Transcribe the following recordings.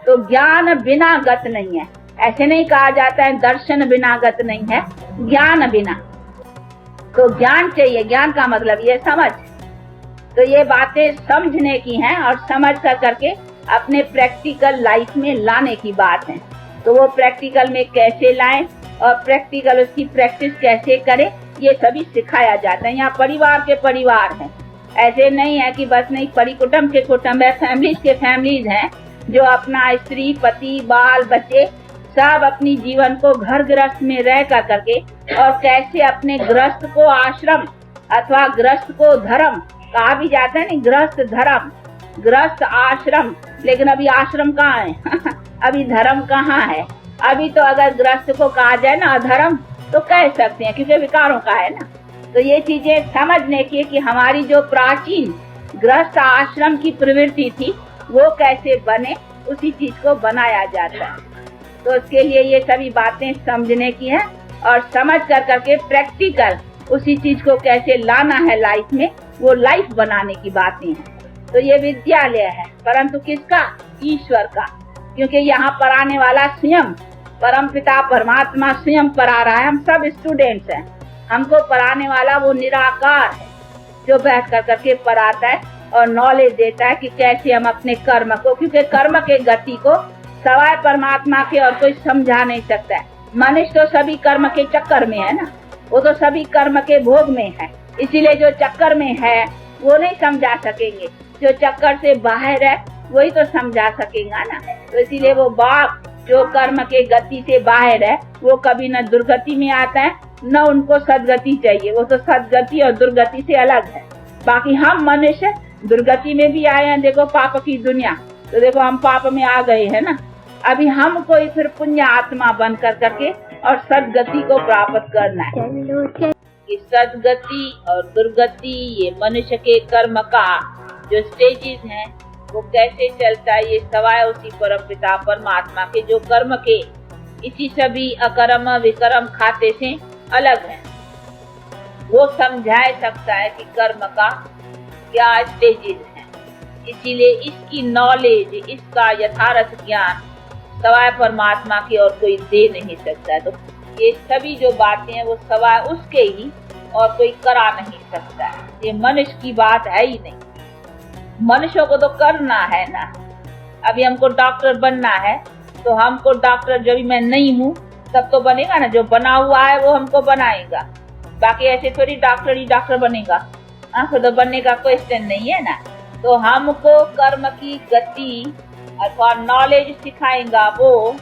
तो ज्ञान बिना गत नहीं है। ऐसे नहीं कहा जाता है दर्शन बिना गत नहीं है, ज्ञान बिना। तो ज्ञान चाहिए, ज्ञान का मतलब ये समझ। तो ये बातें समझने की हैं और समझ कर करके अपने प्रैक्टिकल लाइफ में लाने की बात है। तो वो प्रैक्टिकल में कैसे लाएं और प्रैक्टिकल उसकी प्रैक्टिस कैसे करें, ये सभी सिखाया जाता है। यहाँ परिवार के परिवार हैं, ऐसे नहीं है कि बस नहीं, परिकुटुंब के कुटुंब है, फैमिलीज के फैमिलीज हैं जो अपना स्त्री पति बाल बच्चे सब अपनी जीवन को घर गृहस्थ में रह कर करके और कैसे अपने गृहस्थ को आश्रम अथवा गृहस्थ को धर्म कहा भी जाता है, नहीं गृहस्थ धर्म गृहस्थ आश्रम, लेकिन अभी आश्रम कहाँ है अभी धर्म कहाँ है। अभी तो अगर गृहस्थ को कहा जाए ना अधर्म तो कह सकते हैं क्योंकि विकारों का है ना। तो ये चीजें समझने की कि हमारी जो प्राचीन गृहस्थ आश्रम की प्रवृत्ति थी वो कैसे बने, उसी चीज को बनाया जाता है। तो उसके लिए ये सभी बातें समझने की है और समझ कर करके प्रैक्टिकल उसी चीज को कैसे लाना है लाइफ में, वो लाइफ बनाने की बातें हैं। तो ये विद्यालय है, परंतु किसका? ईश्वर का, क्योंकि यहाँ पढ़ाने वाला स्वयं परम पिता परमात्मा स्वयं पढ़ा रहा है। हम सब स्टूडेंट्स हैं, हमको पढ़ाने वाला वो निराकार है जो बैठ कर करके पढ़ाता है और नॉलेज देता है कि कैसे हम अपने कर्म को, क्योंकि कर्म के गति को सवाए परमात्मा के और कोई समझा नहीं सकता है। मनुष्य तो सभी कर्म के चक्कर में है ना, वो तो सभी कर्म के भोग में है, इसीलिए जो चक्कर में है वो नहीं समझा सकेंगे, जो चक्कर से बाहर है वही तो समझा सकेगा ना। तो इसीलिए वो बाप जो कर्म के गति से बाहर है वो कभी न दुर्गति में आता है न उनको सदगति चाहिए, वो तो सदगति और दुर्गति से अलग है। बाकी हम मनुष्य दुर्गति में भी आए हैं, देखो पाप की दुनिया, तो देखो हम पाप में आ गए हैं ना। अभी हमको फिर पुण्य आत्मा बन कर करके और सदगति को प्राप्त करना है। कि सदगति और दुर्गति ये मनुष्य के कर्म का जो स्टेजेस हैं वो कैसे चलता है, ये सवाए उसी परम पिता परमात्मा के जो कर्म के इसी सभी अकर्म विकर्म खाते से अलग है, वो समझा सकता है कि कर्म का क्या स्टेजेस है। इसीलिए इसकी नॉलेज, इसका यथार्थ ज्ञान सवाए परमात्मा की और कोई दे नहीं सकता है। तो ये सभी जो बातें हैं वो सवाए उसके ही और कोई करा नहीं सकता है। ये मनुष्य की बात है ही नहीं, मनुष्यों को तो करना है ना। अभी हमको डॉक्टर बनना है तो हमको डॉक्टर जब मैं नहीं हूँ तब तो बनेगा ना, जो बना हुआ है वो हमको बनाएगा। बाकी ऐसे थोड़ी डॉक्टर ही डॉक्टर बनेगा, फिर तो बनने का क्वेश्चन नहीं है ना। तो हमको कर्म की गति अथवा नॉलेज सिखाएगा वो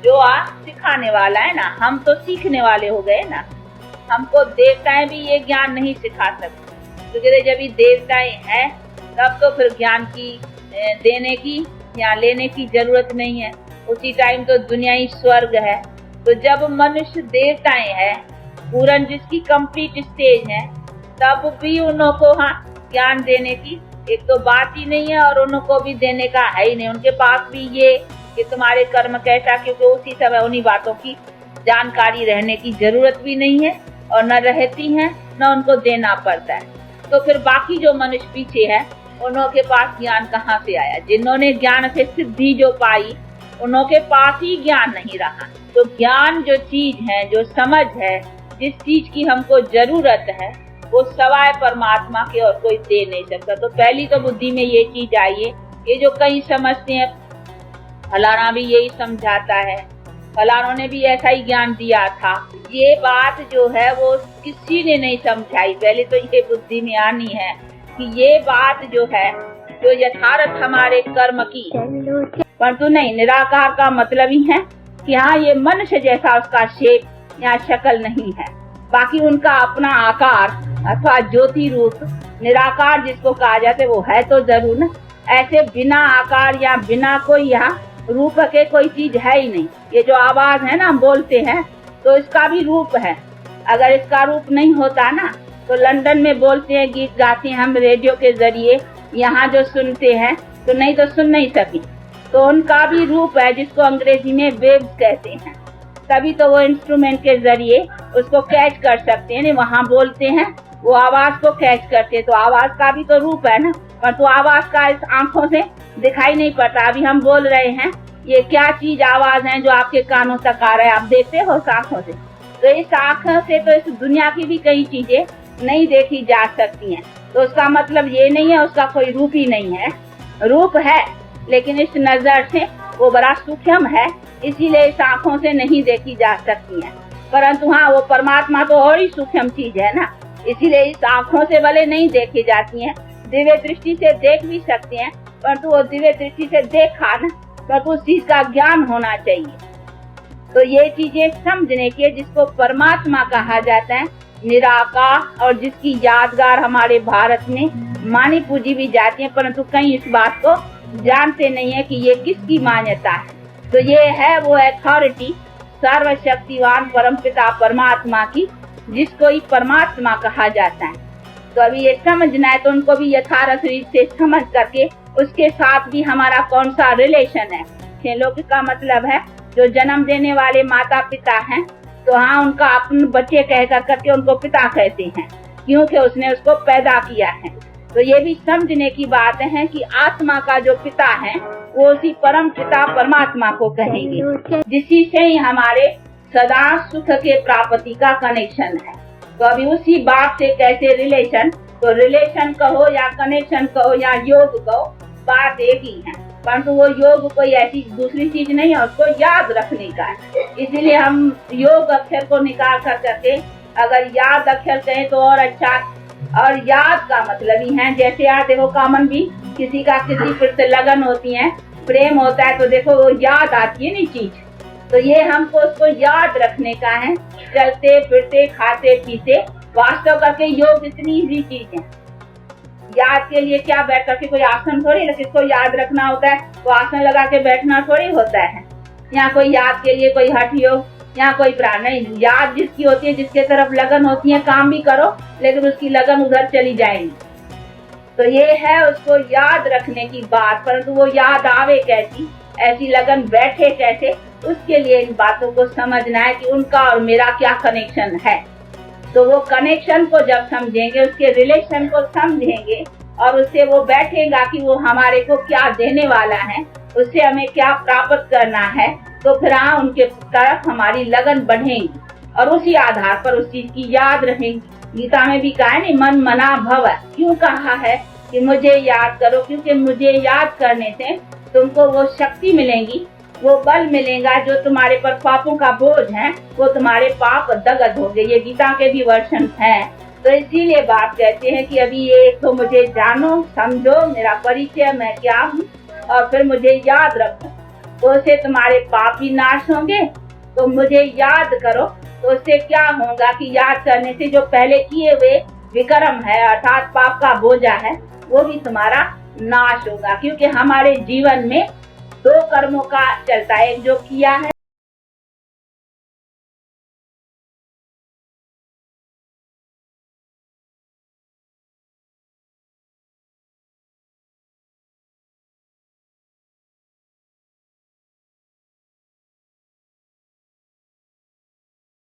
जो आज सिखाने वाला है ना, हम तो सीखने वाले हो गए ना। हमको देवताएं भी ये ज्ञान नहीं सिखा सकते, क्योंकि जब भी देवताएं हैं तब तो फिर ज्ञान की देने की या लेने की जरूरत नहीं है। उसी टाइम तो दुनिया ही स्वर्ग है। तो जब मनुष्य देवताएं हैं, पूरन जिसकी कंप्लीट स्टेज है, तब भी उनको ज्ञान देने की एक तो बात ही नहीं है और उनको भी देने का है ही नहीं। उनके पास भी ये कि तुम्हारे कर्म कैसा, क्योंकि उसी समय उन्हीं बातों की जानकारी रहने की जरूरत भी नहीं है और न रहती है न उनको देना पड़ता है। तो फिर बाकी जो मनुष्य पीछे है उनके पास ज्ञान कहाँ से आया? जिन्होंने ज्ञान से सिद्धि जो पाई उनके पास ही ज्ञान नहीं रहा। तो ज्ञान जो चीज है, जो समझ है, जिस चीज की हमको जरूरत है वो सवाए परमात्मा के और कोई दे नहीं सकता। तो पहली तो बुद्धि में ये चीज आई है। ये जो कई समझते हैं फलाना भी यही समझाता है, फलानों ने भी ऐसा ही ज्ञान दिया था, ये बात जो है वो किसी ने नहीं समझाई। पहले तो ये बुद्धि में आनी है कि ये बात जो है जो यथार्थ हमारे कर्म की, परंतु नहीं, निराकार का मतलब ही है कि हाँ ये मनुष्य जैसा उसका शेप या शक्ल नहीं है, बाकी उनका अपना आकार अथवा ज्योति रूप निराकार जिसको कहा जाता है वो है तो जरूर ना। ऐसे बिना आकार या बिना कोई यहाँ रूप के कोई चीज है ही नहीं। ये जो आवाज है ना हम बोलते हैं तो इसका भी रूप है। अगर इसका रूप नहीं होता ना तो लंदन में बोलते हैं, गीत गाते हैं हम रेडियो के जरिए, यहाँ जो सुनते हैं तो नहीं तो सुन नहीं सकी। तो उनका भी रूप है जिसको अंग्रेजी में वेव्स कहते हैं, तभी तो वो इंस्ट्रूमेंट के जरिए उसको कैच कर सकते हैं। वहाँ बोलते हैं वो आवाज को कैच करते हैं, तो आवाज का भी तो रूप है ना, पर तो आवाज का इस आंखों से दिखाई नहीं पड़ता। अभी हम बोल रहे हैं ये क्या चीज आवाज है जो आपके कानों तक आ रहा है, आप देखते हो इस आंखों से। तो इस आंखों से तो इस दुनिया की भी कई चीजें नहीं देखी जा सकती हैं। तो उसका मतलब ये नहीं है उसका कोई रूप ही नहीं है, रूप है, लेकिन इस नजर से वो बड़ा सूक्ष्म है, इसीलिए इस आंखों से नहीं देखी जा सकती है। परंतु हाँ, वो परमात्मा तो और ही सूक्ष्म चीज है ना, इसीलिए इस आंखों से भले नहीं देखी जाती हैं, दिव्य दृष्टि से देख भी सकते हैं, परंतु वो दिव्य दृष्टि से देखा ना, परंतु उस चीज का ज्ञान होना चाहिए। तो ये चीजें समझने की, जिसको परमात्मा कहा जाता है, निराकार, और जिसकी यादगार हमारे भारत में मानी पूजी भी जाती है, परंतु कई इस बात को जानते नहीं है कि ये किसकी मान्यता है। तो ये है वो अथॉरिटी सर्वशक्तिवान परमपिता परमात्मा की, जिसको ही परमात्मा कहा जाता है। तो अभी ये समझना है, तो उनको भी यथार्थ रीत से समझ करके उसके साथ भी हमारा कौन सा रिलेशन है। खेलों का मतलब है जो जन्म देने वाले माता पिता हैं, तो हाँ, उनका अपन बच्चे कह करके उनको पिता कहते हैं, क्योंकि उसने उसको पैदा किया है। तो ये भी समझने की बात है कि आत्मा का जो पिता है वो उसी परम पिता परमात्मा को कहेंगे, जिसी से ही हमारे सदा सुख के प्राप्ति का कनेक्शन है। तो अभी उसी बात से कैसे रिलेशन, तो रिलेशन कहो या कनेक्शन कहो या योग कहो, बात एक ही है, परंतु वो योग कोई ऐसी दूसरी चीज नहीं है, उसको याद रखने का है। इसीलिए हम योग अक्षर को निकाल कर करके अगर याद अक्षर कहें तो और अच्छा। और याद का मतलब ही है, जैसे यार देखो कॉमन भी किसी का किसी पर से लगन होती है, प्रेम होता है, तो देखो वो याद आती है नहीं चीज। तो ये हमको उसको याद रखने का है, चलते फिरते खाते पीते। वास्तव करके योग इतनी इजी चीज है। याद के लिए क्या बैठ करके कोई आसन थोड़ी, किसको याद रखना होता है तो आसन लगा के बैठना थोड़ी होता है। यहाँ कोई याद के लिए कोई हठ योग, यहाँ कोई प्राण नहीं। याद जिसकी होती है, जिसके तरफ लगन होती है, काम भी करो लेकिन उसकी लगन उधर चली जाएगी। तो ये है उसको याद रखने की बात, परंतु वो याद आवे कैसी, ऐसी लगन बैठे कैसे, उसके लिए इन बातों को समझना है कि उनका और मेरा क्या कनेक्शन है। तो वो कनेक्शन को जब समझेंगे, उसके रिलेशन को समझेंगे, और उससे वो बैठेगा कि वो हमारे को क्या देने वाला है, उससे हमें क्या प्राप्त करना है, तो फिर हाँ, उनके तरफ हमारी लगन बढ़ेगी और उसी आधार पर उस चीज की याद रहेगी। गीता में भी कहा है नहीं, मन मना भव। क्यों कहा है कि मुझे याद करो, क्योंकि मुझे याद करने से तुमको वो शक्ति मिलेगी, वो बल मिलेगा, जो तुम्हारे पर पापों का बोझ है वो तुम्हारे पाप दगद हो गए। ये गीता के भी वर्षन है। तो इसीलिए बात कहते हैं कि अभी ये तो मुझे जानो, समझो, मेरा परिचय मैं क्या हूँ, और फिर मुझे याद रखो, तो उससे तुम्हारे पाप भी नाश होंगे। तो मुझे याद करो, तो उससे क्या होगा कि याद करने से जो पहले किए हुए विक्रम है अर्थात पाप का बोझा है, वो भी तुम्हारा नाश होगा। क्योंकि हमारे जीवन में दो कर्मों का चलता है, एक जो किया है